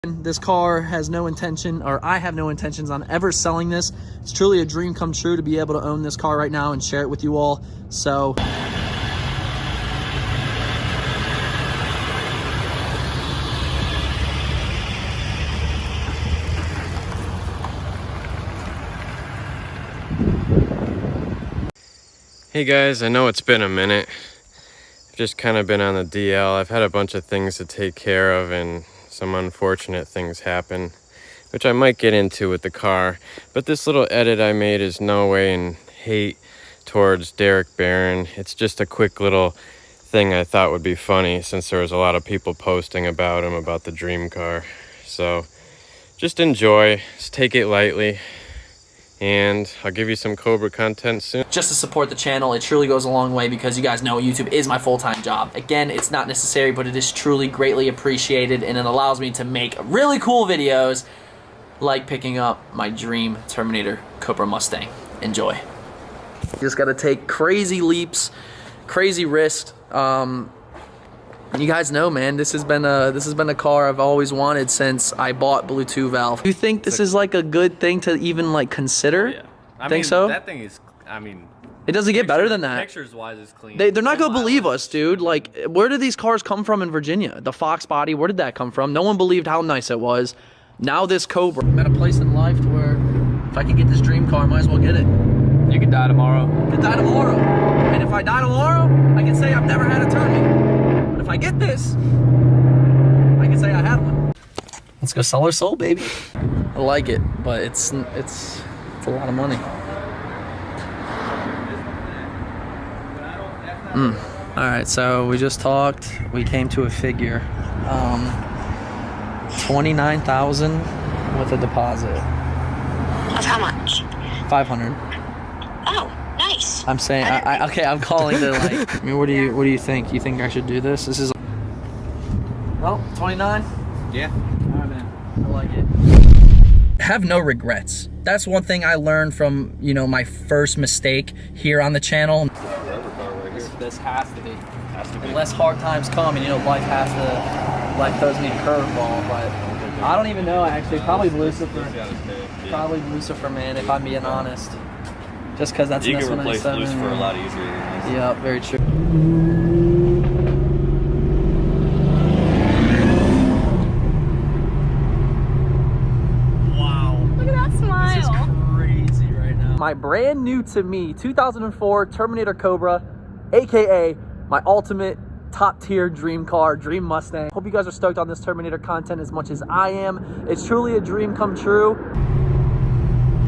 This car has no intention, or I have no intentions on ever selling this. It's truly a dream come true to be able to own this car right now and share it with you all. So hey guys, I know it's been a minute. I've just kind of been on the DL. I've had a bunch of things to take care of and some unfortunate things happen, which I might get into with the car. But this little edit I made is no way in hate towards Baran. It's just a quick little thing I thought would be funny since there was a lot of people posting about him, about the dream car. So just enjoy, just take it lightly. And I'll give you some Cobra content soon. just to support the channel, it truly goes a long way because you guys know YouTube is my full-time job. Again, it's not necessary, but it is truly greatly appreciated, and it allows me to make really cool videos like picking up my dream Terminator Cobra Mustang. Enjoy. You just gotta take crazy leaps, crazy risks. You guys know, man, this has been a car I've always wanted since I bought Bluetooth valve. Do you think this is like a good thing to even like consider? Yeah. I think mean, so? that thing is, I mean, it doesn't get better than that. Pictures wise, it's clean. They're not gonna believe us, dude. Like, where did these cars come from in Virginia? The Fox body, where did that come from? No one believed how nice it was. Now this Cobra. I'm at a place in life to where if I can get this dream car, I might as well get it. You could die tomorrow. I could die tomorrow. And if I die tomorrow, I can say I've never had a Terminator. But if I get this, I can say I had one. Let's go sell our soul, baby. I like it, but it's a lot of money. All right, so we just talked. We came to a figure, 29,000 with a deposit. Of how much? 500. Oh, nice. I'm saying, okay, I'm calling to like. I mean, what do you think? You think I should do this? This is. Well, 29. Yeah. All right, man. I like it. Have no regrets. That's one thing I learned from, you know, my first mistake here on the channel. This has to be. Unless hard times come and, you know, life throws me a curveball, but I don't even know, actually. Probably Lucifer. Probably Lucifer, man, if I'm being honest. Just because that's you can replace Lucifer a lot easier than this. Yeah, very true. My brand new to me 2004 Terminator Cobra, aka my ultimate top tier dream car, dream Mustang. Hope you guys are stoked on this Terminator content as much as I am. It's truly a dream come true.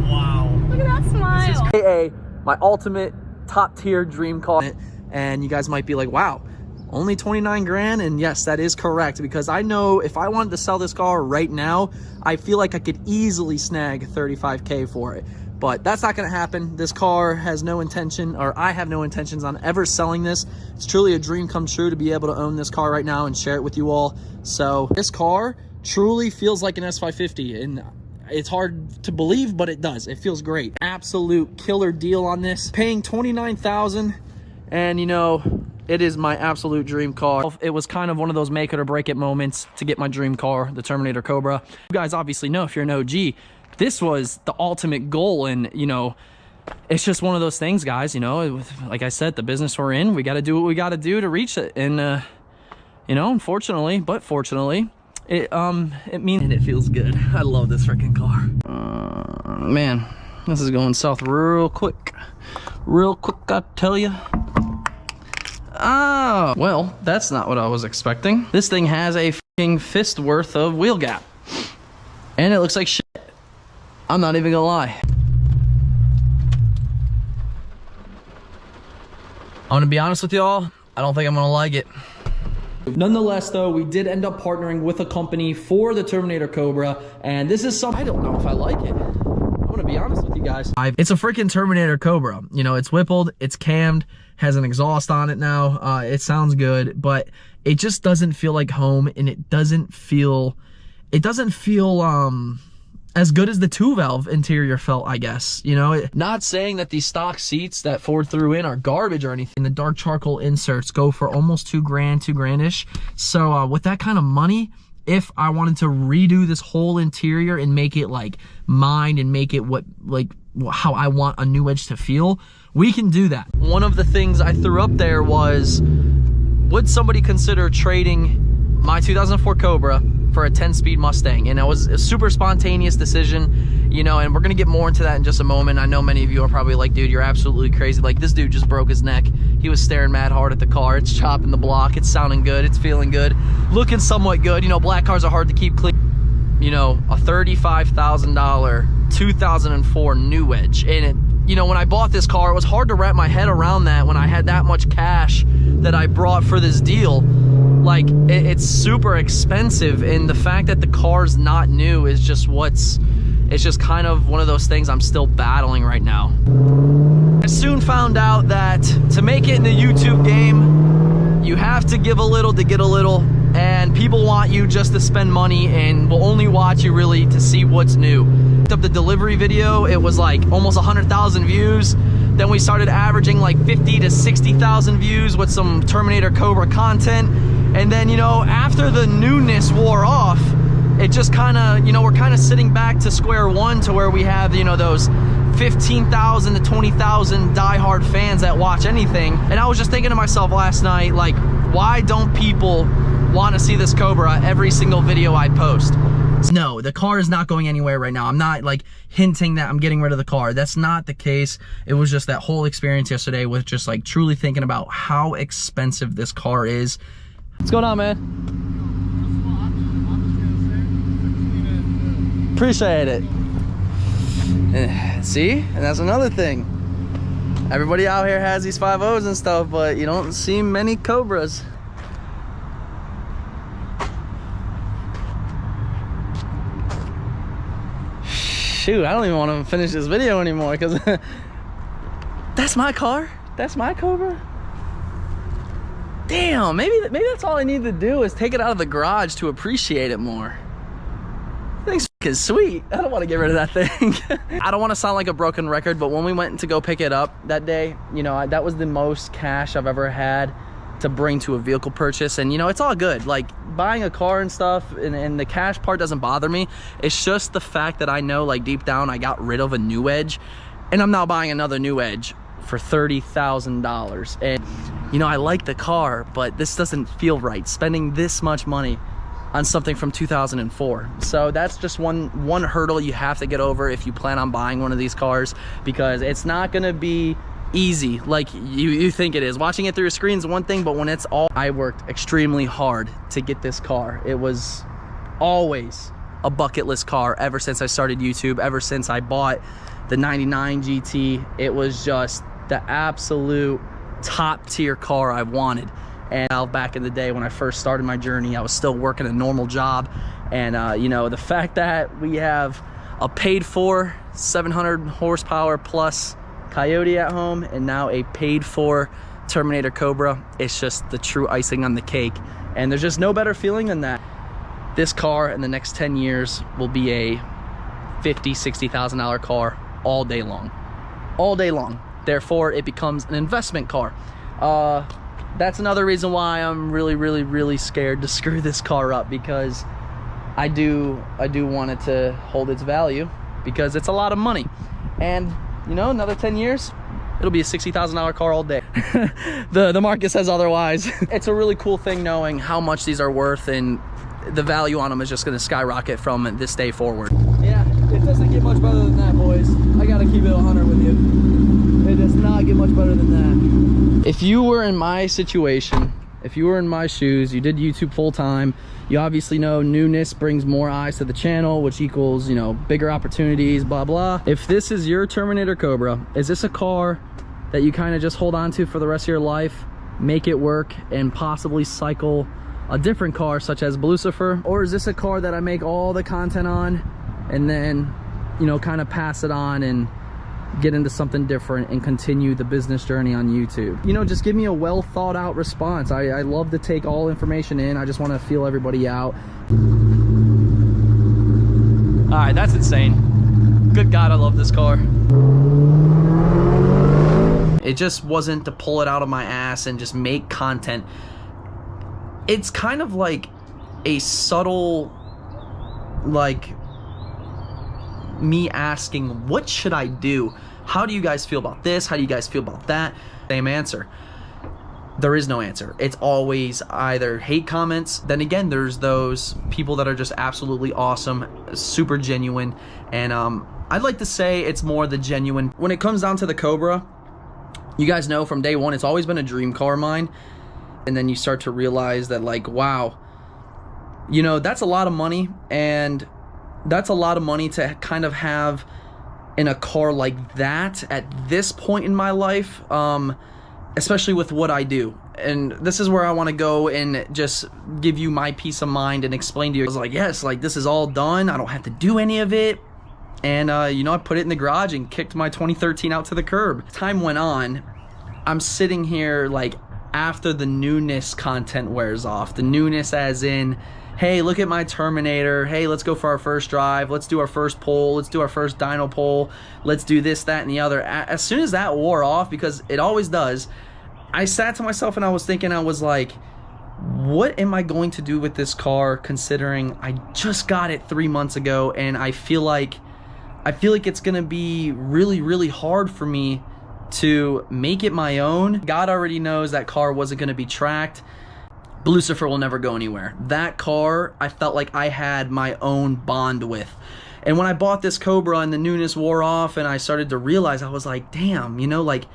Wow. Look at that smile. Aka my ultimate top tier dream car. And you guys might be like, wow, only 29 grand? And yes, that is correct, because I know if I wanted to sell this car right now, I feel like I could easily snag 35K for it. But that's not gonna happen. This car has no intention, or I have no intentions on ever selling this. It's truly a dream come true to be able to own this car right now and share it with you all. So this car truly feels like an S550, and it's hard to believe, but it does. It feels great. Absolute killer deal on this. Paying $29,000, and you know, it is my absolute dream car. It was kind of one of those make it or break it moments to get my dream car, the Terminator Cobra. You guys obviously know, if you're an OG, this was the ultimate goal, and you know, it's just one of those things, guys. You know, like I said, the business we're in, we got to do what we got to do to reach it. And you know, unfortunately, but fortunately, it means, and it feels good. I love this freaking car. Man, this is going south real quick, I tell you. Oh, well, that's not what I was expecting. This thing has a freaking fist worth of wheel gap, and it looks like shit. I'm not even gonna lie. I'm gonna be honest with y'all, I don't think I'm gonna like it. Nonetheless though, we did end up partnering with a company for the Terminator Cobra, and this is something I don't know if I like it. I'm gonna be honest with you guys. It's a freaking Terminator Cobra. You know, it's whippled, it's cammed, has an exhaust on it now. It sounds good, but it just doesn't feel like home, and it doesn't feel as good as the 2-valve interior felt, I guess. You know, not saying that these stock seats that Ford threw in are garbage or anything. The dark charcoal inserts go for almost $2 grand-ish. So with that kind of money, if I wanted to redo this whole interior and make it like mine and make it how I want a new Edge to feel, we can do that. One of the things I threw up there was, would somebody consider trading my 2004 Cobra for a 10-speed Mustang? And it was a super spontaneous decision, you know, and we're gonna get more into that in just a moment. I know many of you are probably like, dude, you're absolutely crazy. Like, this dude just broke his neck. He was staring mad hard at the car. It's chopping the block. It's sounding good. It's feeling good. Looking somewhat good. You know, black cars are hard to keep clean. You know, a $35,000 2004 New Edge. And it, you know, when I bought this car, it was hard to wrap my head around that when I had that much cash that I brought for this deal. Like, it's super expensive, and the fact that the car's not new is just it's just kind of one of those things I'm still battling right now. I soon found out that to make it in the YouTube game, you have to give a little to get a little, and people want you just to spend money and will only watch you really to see what's new. Up the delivery video, it was like almost 100,000 views. Then we started averaging like 50 to 60,000 views with some Terminator Cobra content. And then, you know, after the newness wore off, it just kind of, you know, we're kind of sitting back to square one to where we have, you know, those 15,000 to 20,000 diehard fans that watch anything. And I was just thinking to myself last night, like, why don't people want to see this Cobra every single video I post? No, the car is not going anywhere right now. I'm not like hinting that I'm getting rid of the car. That's not the case. It was just that whole experience yesterday with just like truly thinking about how expensive this car is. What's going on, man? Appreciate it. See, and that's another thing. Everybody out here has these 5.0s and stuff, but you don't see many Cobras. Shoot, I don't even want to finish this video anymore because that's my car. That's my Cobra. Damn, maybe that's all I need to do is take it out of the garage to appreciate it more. That thing's fucking sweet. I don't want to get rid of that thing. I don't want to sound like a broken record, but when we went to go pick it up that day, you know, that was the most cash I've ever had to bring to a vehicle purchase. And you know, it's all good. Like, buying a car and stuff, and the cash part doesn't bother me. It's just the fact that I know, like, deep down I got rid of a New Edge, and I'm now buying another New Edge for $30,000. And you know, I like the car, but this doesn't feel right, spending this much money on something from 2004. So that's just one hurdle you have to get over if you plan on buying one of these cars, because it's not gonna be easy like you think it is. Watching it through a screen is one thing, but when it's all, I worked extremely hard to get this car. It was always a bucket list car ever since I started YouTube, ever since I bought the 99 GT. It was just the absolute top tier car I wanted. And back in the day when I first started my journey, I was still working a normal job. And you know, the fact that we have a paid for 700 horsepower plus Coyote at home, and now a paid for Terminator Cobra, it's just the true icing on the cake. And there's just no better feeling than that. This car in the next 10 years will be a $50,000, $60,000 car all day long. All day long. Therefore, it becomes an investment car. That's another reason why I'm really scared to screw this car up, because I do want it to hold its value, because it's a lot of money. And you know, another 10 years, it'll be a $60,000 car all day. The market says otherwise. It's a really cool thing knowing how much these are worth, and the value on them is just gonna skyrocket from this day forward. Yeah, it doesn't get much better than that, boys. I gotta keep it 100 with you. It does not get much better than that. If you were in my situation, if you were in my shoes, you did YouTube full time, you obviously know newness brings more eyes to the channel, which equals, you know, bigger opportunities, blah, blah. If this is your Terminator Cobra, is this a car that you kind of just hold on to for the rest of your life, make it work, and possibly cycle a different car such as Lucifer? Or is this a car that I make all the content on and then, you know, kind of pass it on and get into something different and continue the business journey on YouTube? You know, just give me a well thought out response. I love to take all information in. I just want to feel everybody out. All right, that's insane. Good God, I love this car. It just wasn't to pull it out of my ass and just make content. It's kind of like a subtle, like, me asking, what should I do? How do you guys feel about this? How do you guys feel about that? Same answer. There is no answer. It's always either hate comments. Then again, there's those people that are just absolutely awesome, super genuine. And I'd like to say it's more the genuine. When it comes down to the Cobra, you guys know from day one, it's always been a dream car of mine. And then you start to realize that, like, wow, you know, that's a lot of money. And that's a lot of money to kind of have in a car like that at this point in my life. Especially with what I do. And this is where I want to go and just give you my peace of mind and explain to you. I was like, yes, like, this is all done. I don't have to do any of it. And, you know, I put it in the garage and kicked my 2013 out to the curb. Time went on. I'm sitting here, like, after the newness content wears off. The newness as in, hey, look at my Terminator. Hey, let's go for our first drive. Let's do our first pull. Let's do our first dyno pull. Let's do this, that, and the other. As soon as that wore off, because it always does, I sat to myself and I was thinking, I was like, what am I going to do with this car, considering I just got it 3 months ago, and I feel like it's gonna be really, really hard for me to make it my own. God already knows that car wasn't gonna be tracked. Lucifer will never go anywhere. That car, I felt like I had my own bond with. And when I bought this Cobra and the newness wore off and I started to realize, I was like, damn, you know, like,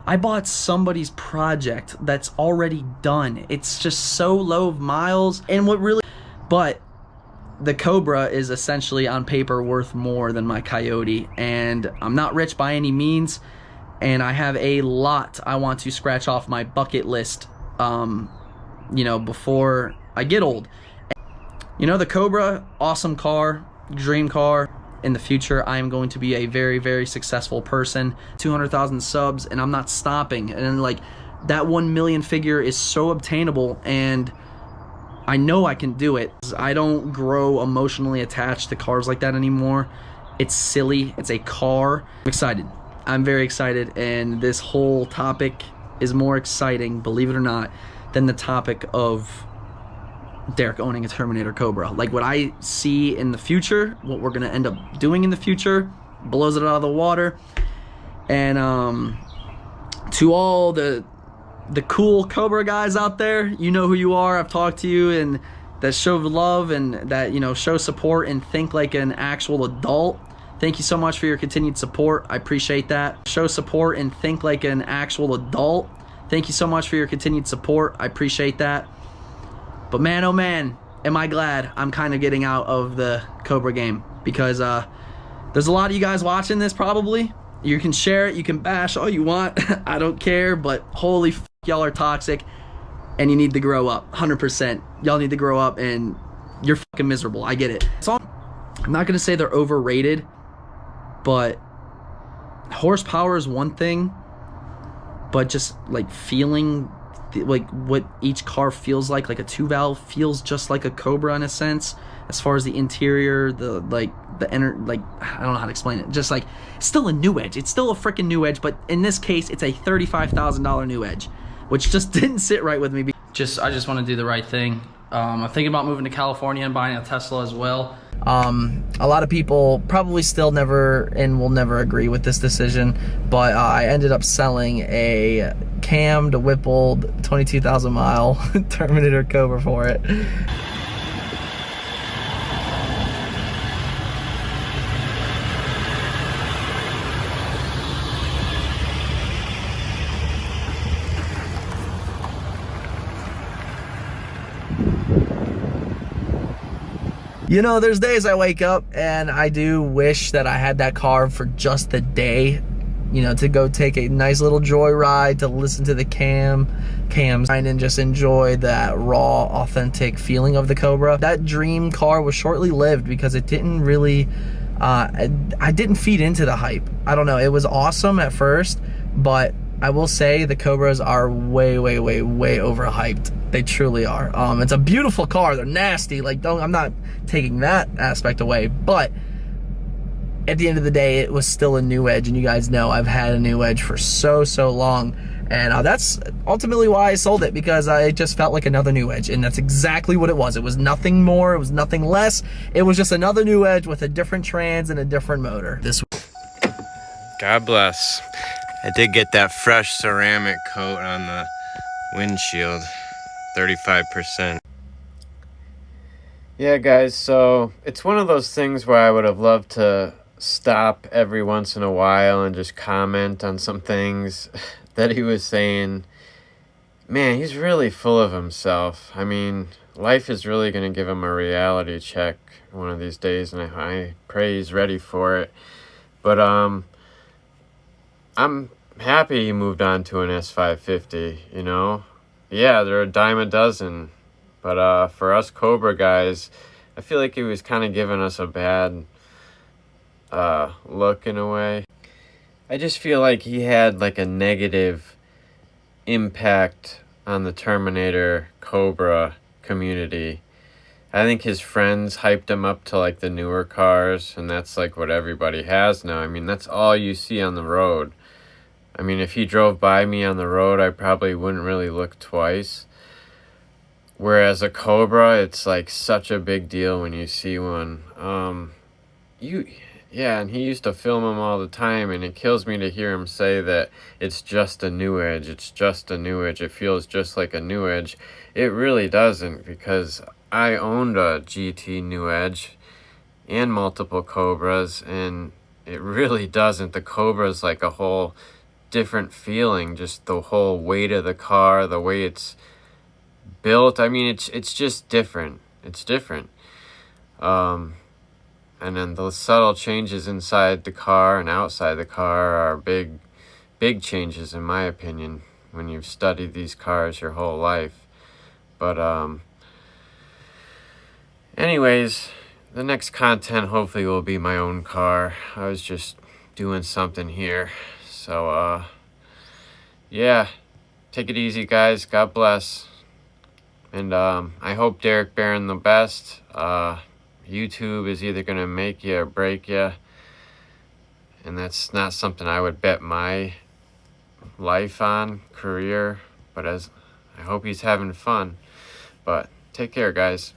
I bought somebody's project that's already done. It's just so low of miles. And what really, but the Cobra is essentially on paper worth more than my Coyote. And I'm not rich by any means. And I have a lot I want to scratch off my bucket list, you know, before I get old. You know, the Cobra, awesome car, dream car. In the future, I am going to be a very, very successful person. 200,000 subs, and I'm not stopping. And like, that 1 million figure is so obtainable, and I know I can do it. I don't grow emotionally attached to cars like that anymore. It's silly. It's a car. I'm excited. I'm very excited, and this whole topic is more exciting, believe it or not, than the topic of Derek owning a Terminator Cobra. Like, what I see in the future, what we're gonna end up doing in the future, blows it out of the water. And to all the cool Cobra guys out there, you know who you are. I've talked to you, and that show love and that, you know, show support and think like an actual adult. Thank you so much for your continued support. I appreciate that. Show support and think like an actual adult. Thank you so much for your continued support. I appreciate that. But man, oh man, am I glad I'm kind of getting out of the Cobra game, because there's a lot of you guys watching this probably. You can share it, you can bash all you want. I don't care, but holy f, y'all are toxic, and you need to grow up, 100%. Y'all need to grow up, and you're fucking miserable. I get it. So I'm not gonna say they're overrated, but horsepower is one thing, but just like feeling like what each car feels like a 2-valve feels just like a Cobra in a sense, as far as the interior, the I don't know how to explain it. Just like, it's still a new edge. It's still a freaking new edge, but in this case, it's a $35,000 new edge, which just didn't sit right with me. I just want to do the right thing. I'm thinking about moving to California and buying a Tesla as well. A lot of people probably still never and will never agree with this decision, but I ended up selling a cammed, whippled, 22,000 mile Terminator Cobra for it. You know, there's days I wake up and I do wish that I had that car for just the day, you know, to go take a nice little joyride, to listen to the cams and just enjoy that raw, authentic feeling of the Cobra. That dream car was shortly lived because it didn't really, I didn't feed into the hype. I don't know, it was awesome at first, but I will say the Cobras are way, way, way, way overhyped. They truly are. It's a beautiful car. They're nasty. Like, I'm not taking that aspect away, but at the end of the day, it was still a new Edge, and you guys know I've had a new Edge for so long, and that's ultimately why I sold it, because I just felt like another new Edge, and that's exactly what it was. It was nothing more, it was nothing less. It was just another new Edge with a different trans and a different motor. God bless. I did get that fresh ceramic coat on the windshield, 35%. Yeah, guys, so it's one of those things where I would have loved to stop every once in a while and just comment on some things that he was saying. Man, he's really full of himself. I mean, life is really going to give him a reality check one of these days, and I pray he's ready for it. But I'm happy he moved on to an S550, you know? Yeah, they're a dime a dozen. But for us Cobra guys, I feel like he was kind of giving us a bad look in a way. I just feel like he had like a negative impact on the Terminator Cobra community. I think his friends hyped him up to like the newer cars, and that's like what everybody has now. I mean, that's all you see on the road. I mean, if he drove by me on the road, I probably wouldn't really look twice. Whereas a Cobra, it's like such a big deal when you see one. Yeah, and he used to film them all the time, and it kills me to hear him say that it's just a new Edge. It's just a new Edge. It feels just like a new Edge. It really doesn't, because I owned a GT New Edge and multiple Cobras, and it really doesn't. The Cobra's like a whole different feeling, just the whole weight of the car, the way it's built. I mean, it's just different. It's different. And then the subtle changes inside the car and outside the car are big changes, in my opinion, when you've studied these cars your whole life. But anyways, the next content hopefully will be my own car. I was just doing something here. So yeah, take it easy, guys. God bless. And I hope Derek Baran the best. YouTube is either going to make you or break you. And that's not something I would bet my life on, career. But I hope he's having fun. But take care, guys.